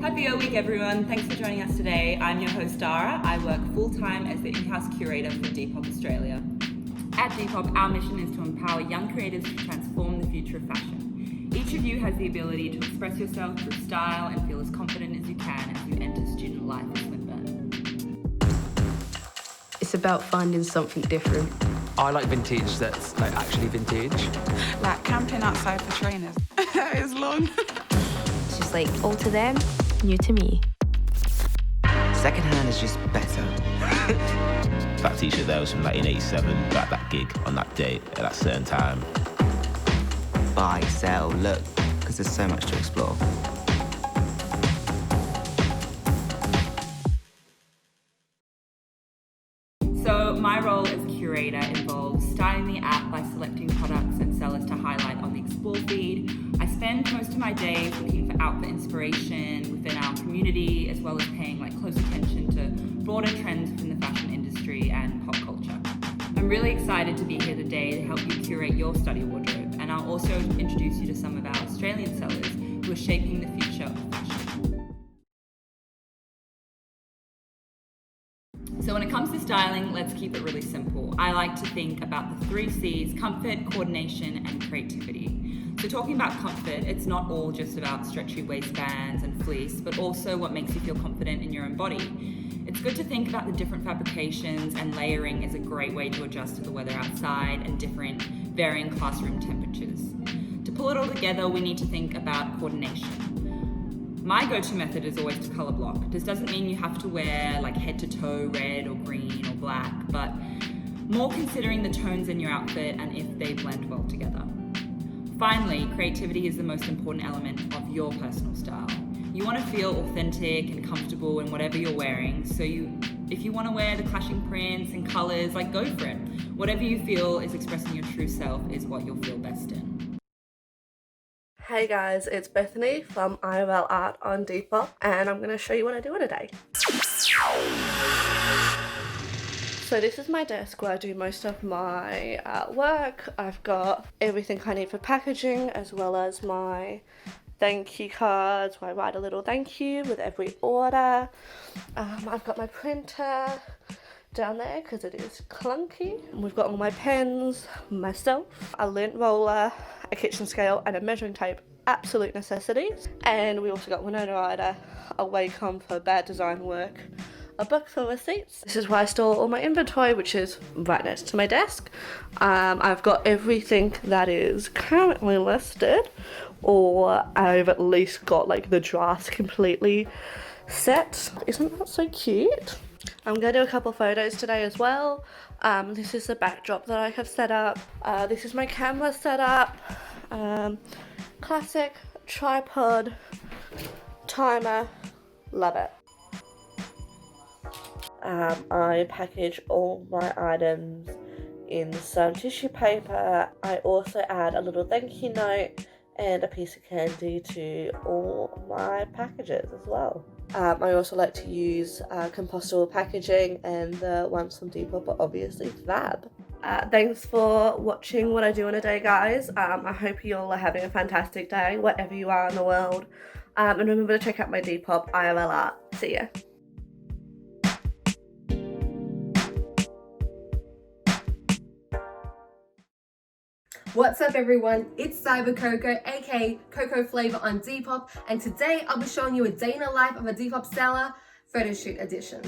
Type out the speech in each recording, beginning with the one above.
Happy O Week, everyone. Thanks for joining us today. I'm your host, Dara. I work full-time as the in-house curator for Depop Australia. At Depop, our mission is to empower young creatives to transform the future of fashion. Each of you has the ability to express yourself through style and feel as confident as you can as you enter student life at Swinburne. It's about finding something different. I like vintage that's like actually vintage. Like camping outside for trainers. It's long. It's just like old to them, new to me. Secondhand is just better. That t-shirt there was from 1987, that gig on that date at that certain time. Buy, sell, look, because there's so much to explore. So my role as curator involves styling the app by selecting products and sellers to highlight on the Explore feed. I spend most of my days looking for outfit inspiration within our community, as well as paying close attention to broader trends within the fashion industry and pop culture. I'm really excited to be here today to help you curate your study wardrobe, and I'll also introduce you to some of our Australian sellers who are shaping the future of fashion. So when it comes to styling, let's keep it really simple. I like to think about the 3 C's: comfort, coordination, and creativity. So talking about comfort, it's not all just about stretchy waistbands and fleece, but also what makes you feel confident in your own body. It's good to think about the different fabrications, and layering is a great way to adjust to the weather outside and different varying classroom temperatures. To pull it all together, we need to think about coordination. My go-to method is always to color block. This doesn't mean you have to wear head to toe red or green or black, but more considering the tones in your outfit and if they blend well together. Finally, creativity is the most important element of your personal style. You want to feel authentic and comfortable in whatever you're wearing, so if you want to wear the clashing prints and colors, go for it. Whatever you feel is expressing your true self is what you'll feel best in. Hey guys, it's Bethany from IOL Art on Depop, and I'm going to show you what I do in a day. So this is my desk where I do most of my work. I've got everything I need for packaging, as well as my thank you cards where I write a little thank you with every order. I've got my printer down there because it is clunky. We've got all my pens, myself, a lint roller, a kitchen scale, and a measuring tape, absolute necessities. And we also got Winona Ryder, a Wacom for bad design work, a book for receipts. This is where I store all my inventory, which is right next to my desk. I've got everything that is currently listed, or I've at least got the drafts completely set. Isn't that so cute? I'm going to do a couple photos today as well. This is the backdrop that I have set up. This is my camera setup. Classic tripod, timer, love it. I package all my items in some tissue paper. I also add a little thank you note and a piece of candy to all my packages as well. I also like to use compostable packaging, and the ones from Depop are obviously fab. Thanks for watching what I do in a day, guys. I hope you all are having a fantastic day, wherever you are in the world. And remember to check out my Depop IOL art. See ya. What's up everyone, it's Cyber Coco, aka Coco Flavor on Depop, and today I'll be showing you a day in the life of a Depop seller, photo shoot edition.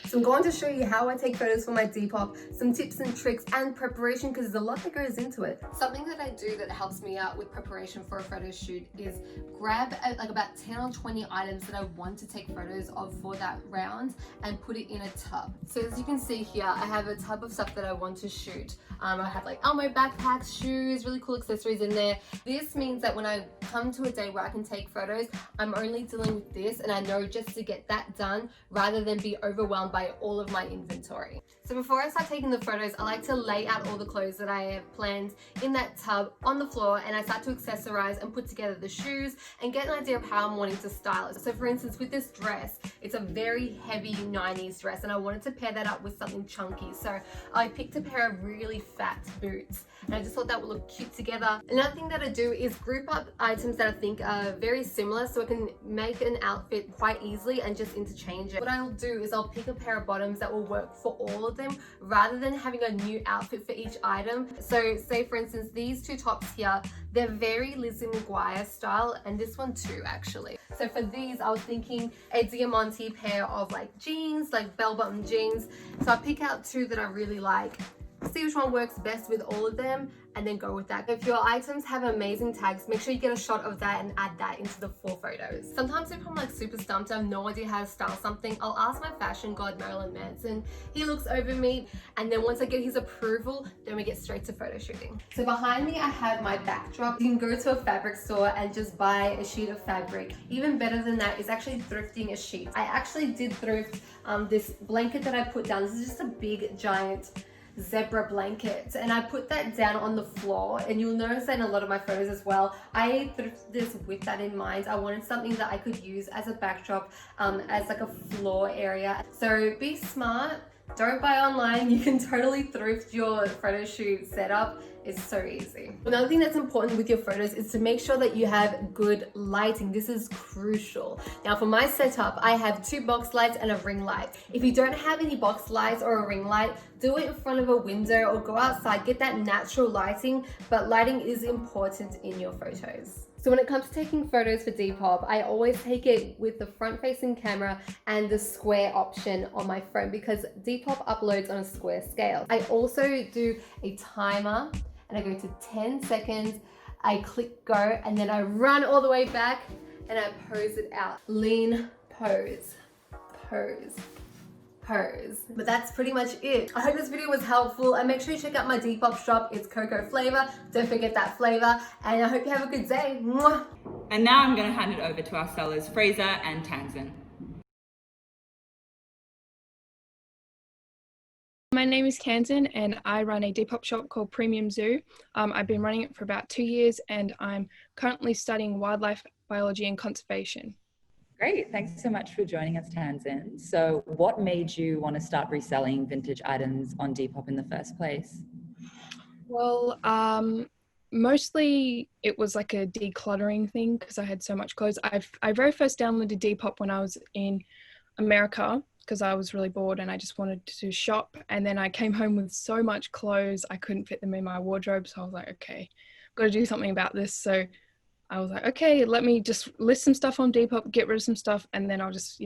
So I'm going to show you how I take photos for my Depop, some tips and tricks and preparation, because there's a lot that goes into it. Something that I do that helps me out with preparation for a photo shoot is grab about 10 or 20 items that I want to take photos of for that round and put it in a tub. So as you can see here, I have a tub of stuff that I want to shoot. I have Elmo backpacks, shoes, really cool accessories in there. This means that when I come to a day where I can take photos, I'm only dealing with this, and I know just to get that done rather than be overwhelmed by display all of my inventory. So before I start taking the photos, I like to lay out all the clothes that I have planned in that tub on the floor, and I start to accessorize and put together the shoes and get an idea of how I'm wanting to style it. So for instance, with this dress, it's a very heavy 90s dress and I wanted to pair that up with something chunky. So I picked a pair of really fat boots and I just thought that would look cute together. Another thing that I do is group up items that I think are very similar so I can make an outfit quite easily and just interchange it. What I'll do is I'll pick a pair of bottoms that will work for all of them rather than having a new outfit for each item. So say for instance, these two tops here, they're very Lizzie McGuire style, and this one too actually. So for these, I was thinking a Diamante pair of like jeans, like bell-bottom jeans. So I pick out two that I really like, see which one works best with all of them, and then go with that. If your items have amazing tags, make sure you get a shot of that and add that into the 4 photos. Sometimes if I'm like super stumped, I have no idea how to style something, I'll ask my fashion god Marilyn Manson. He looks over me, and then once I get his approval, then we get straight to photo shooting. So behind me I have my backdrop. You can go to a fabric store and just buy a sheet of fabric. Even better than that is actually thrifting a sheet. I actually did thrift this blanket that I put down. This is just a big giant zebra blanket, and I put that down on the floor, and you'll notice that in a lot of my photos as well. I thrifted this with that in mind. I wanted something that I could use as a backdrop, as like a floor area. So be smart, don't buy online. You can totally thrift your photo shoot setup. It's so easy. Another thing that's important with your photos is to make sure that you have good lighting. This is crucial. Now for my setup, I have 2 box lights and a ring light. If you don't have any box lights or a ring light, do it in front of a window or go outside, get that natural lighting, but lighting is important in your photos. So when it comes to taking photos for Depop, I always take it with the front-facing camera and the square option on my phone because Depop uploads on a square scale. I also do a timer and I go to 10 seconds, I click go, and then I run all the way back and I pose it out. Lean, pose, pose, pose. But that's pretty much it. I hope this video was helpful, and make sure you check out my Depop shop. It's cocoa flavor. Don't forget that flavor, and I hope you have a good day. Mwah. And now I'm going to hand it over to our sellers, Fraser and Tanzan. My name is Kansan and I run a Depop shop called Premium Zoo. I've been running it for about 2 years and I'm currently studying wildlife biology and conservation. Great, thanks so much for joining us, Tanzan. So what made you want to start reselling vintage items on Depop in the first place? Well, mostly it was like a decluttering thing because I had so much clothes. I very first downloaded Depop when I was in America because I was really bored and I just wanted to shop, and then I came home with so much clothes I couldn't fit them in my wardrobe, so I was like, okay, got to do something about this. So I was like, okay, let me just list some stuff on Depop, get rid of some stuff, and then I'll just,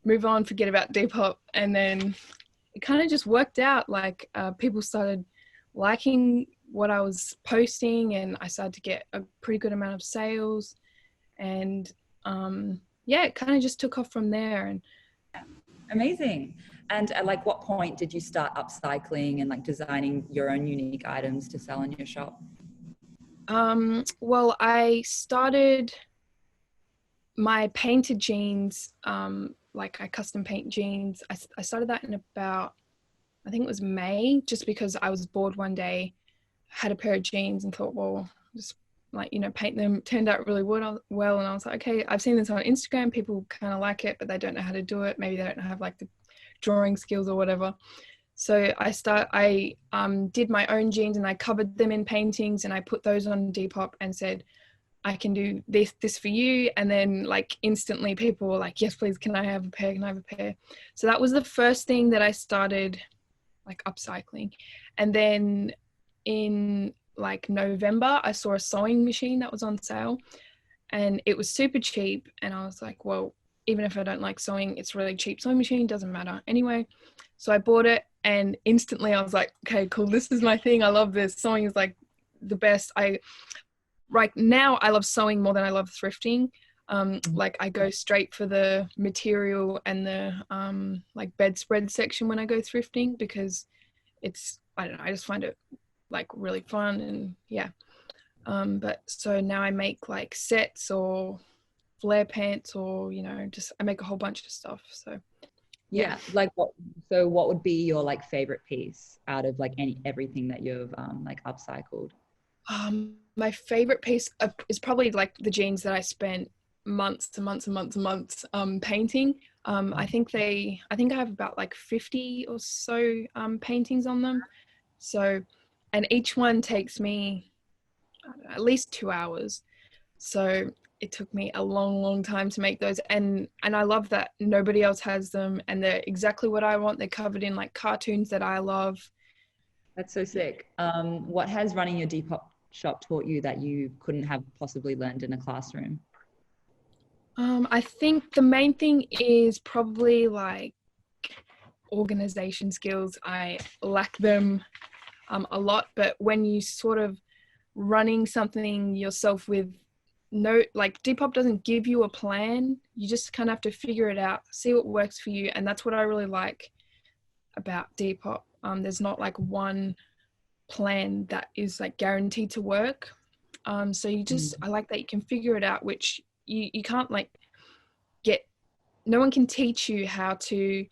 move on, forget about Depop. And then it kind of just worked out. Like people started liking what I was posting and I started to get a pretty good amount of sales, and yeah, it kind of just took off from there. And amazing. And at like what point did you start upcycling and like designing your own unique items to sell in your shop? Well, I started my painted jeans, like I custom paint jeans. I started that in about, I think it was May, just because I was bored one day, had a pair of jeans and thought, well, just like, paint them. Turned out really well, and I was like, okay, I've seen this on Instagram, people kind of like it, but they don't know how to do it. Maybe they don't have like the drawing skills or whatever. So I did my own jeans and I covered them in paintings and I put those on Depop and said, I can do this for you. And then like instantly people were like, yes, please, can I have a pair? Can I have a pair? So that was the first thing that I started like upcycling. And then in like November, I saw a sewing machine that was on sale and it was super cheap. And I was like, well, even if I don't like sewing, it's really cheap sewing machine, doesn't matter. Anyway, so I bought it and instantly I was like, okay, cool, this is my thing. I love this. Sewing is like the best. Right now I love sewing more than I love thrifting. Like I go straight for the material and the like bedspread section when I go thrifting because it's, I don't know, I just find it like really fun and yeah. But so now I make like sets or flare pants or, just I make a whole bunch of stuff. So Yeah. Like what would be your like favorite piece out of like everything that you've like upcycled? My favorite piece is probably like the jeans that I spent months and months and months and months painting. I think I have about like 50 or so paintings on them. So, and each one takes me, I don't know, at least 2 hours. So it took me a long time to make those, and I love that nobody else has them, and they're exactly what I want. They're covered in like cartoons that I love. That's so sick. What has running your Depop shop taught you that you couldn't have possibly learned in a classroom? I think the main thing is probably like organization skills. I lack them a lot, but when you sort of running something yourself with no, like Depop doesn't give you a plan. You just kind of have to figure it out, see what works for you. And that's what I really like about Depop. There's not like one plan that is like guaranteed to work. So you just, I like that you can figure it out, which you can't like no one can teach you how to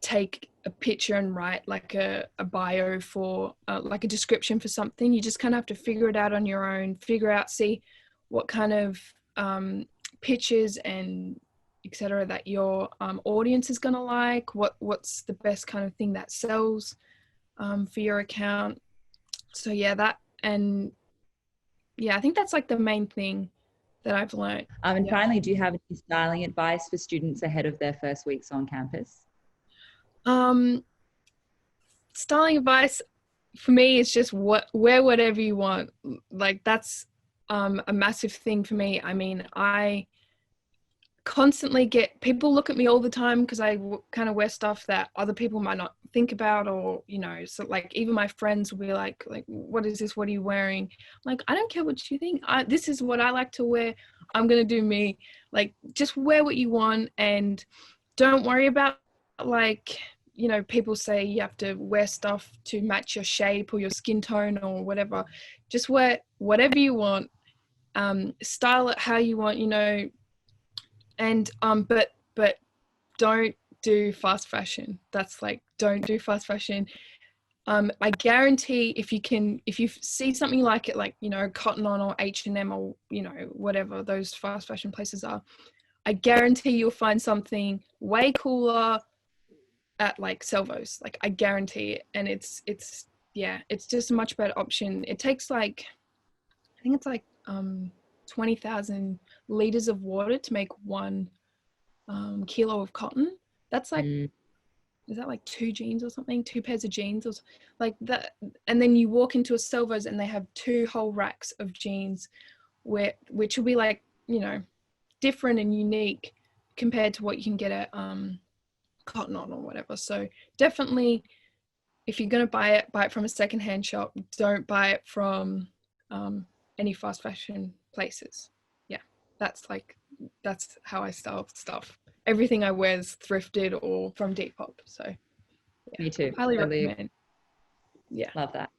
take a picture and write like a bio for like a description for something. You just kind of have to figure it out on your own, see what kind of pictures and etc. that your audience is going to like, what's the best kind of thing that sells for your account. So yeah, that, and yeah, I think that's like the main thing that I've learned. And finally, do you have any styling advice for students ahead of their first weeks on campus? Styling advice for me is just wear whatever you want. Like that's a massive thing for me. I mean, I constantly get people look at me all the time because I kind of wear stuff that other people might not think about, or so like even my friends will be like what is this, what are you wearing? Like, I don't care what you think, this is what I like to wear. I'm gonna do me. Like, just wear what you want and don't worry about like people say you have to wear stuff to match your shape or your skin tone or whatever. Just wear whatever you want, style it how you want, and but don't do fast fashion. That's like, don't do fast fashion. I guarantee if you see something you like it, like Cotton On or H&M or whatever those fast fashion places are, I guarantee you'll find something way cooler at like Salvos. Like, I guarantee it. And it's just a much better option. It takes like, I think it's like 20,000 liters of water to make 1 kilo of cotton. That's like is that like 2 jeans or something, 2 pairs of jeans or like that. And then you walk into a Salvos and they have 2 whole racks of jeans which will be like different and unique compared to what you can get at Cotton On or whatever. So definitely, if you're going to buy it from a secondhand shop. Don't buy it from any fast fashion places. Yeah, that's how I style stuff. Everything I wear is thrifted or from Depop. So yeah, me too. Highly recommend. Yeah, love that.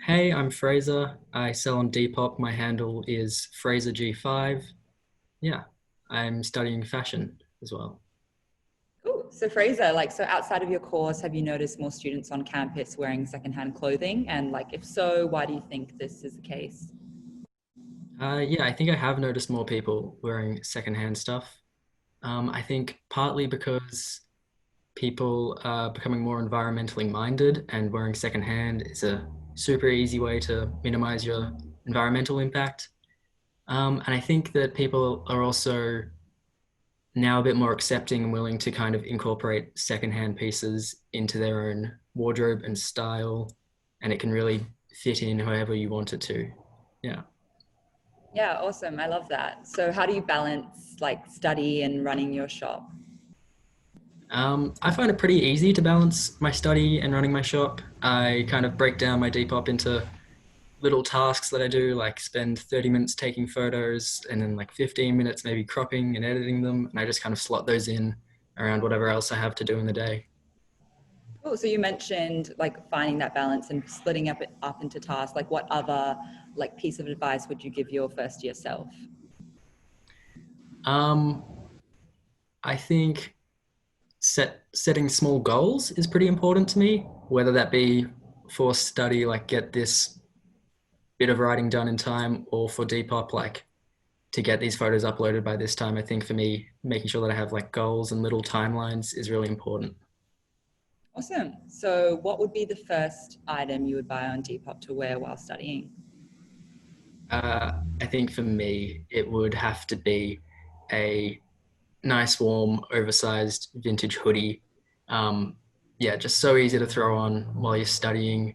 Hey, I'm Fraser. I sell on Depop. My handle is FraserG5. Yeah, I'm studying fashion as well. Cool. So Fraser, so outside of your course, have you noticed more students on campus wearing secondhand clothing? And if so, why do you think this is the case? Yeah, I think I have noticed more people wearing secondhand stuff. I think partly because people are becoming more environmentally minded, and wearing secondhand is a super easy way to minimize your environmental impact. And I think that people are also now a bit more accepting and willing to kind of incorporate secondhand pieces into their own wardrobe and style, and it can really fit in however you want it to. Yeah. Yeah, awesome. I love that. So how do you balance study and running your shop? I find it pretty easy to balance my study and running my shop. I kind of break down my Depop into little tasks that I do, like spend 30 minutes taking photos and then 15 minutes maybe cropping and editing them. And I just kind of slot those in around whatever else I have to do in the day. Cool. So you mentioned finding that balance and splitting up into tasks. What other piece of advice would you give your first year self? Um, I think setting small goals is pretty important to me, whether that be for study, like get this bit of writing done in time, or for Depop, like to get these photos uploaded by this time. I think for me, making sure that I have like goals and little timelines is really important. Awesome. So what would be the first item you would buy on Depop to wear while studying? I think for me, it would have to be a nice, warm, oversized vintage hoodie. Yeah, just so easy to throw on while you're studying.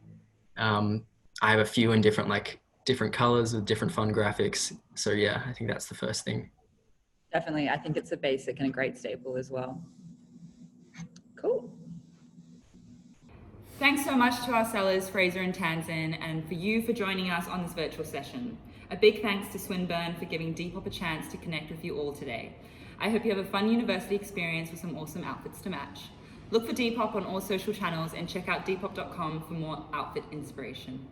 I have a few in different colors with different fun graphics. So yeah, I think that's the first thing. Definitely. I think it's a basic and a great staple as well. Cool. Thanks so much to our sellers, Fraser and Tanzan, and for you for joining us on this virtual session. A big thanks to Swinburne for giving Depop a chance to connect with you all today. I hope you have a fun university experience with some awesome outfits to match. Look for Depop on all social channels and check out depop.com for more outfit inspiration.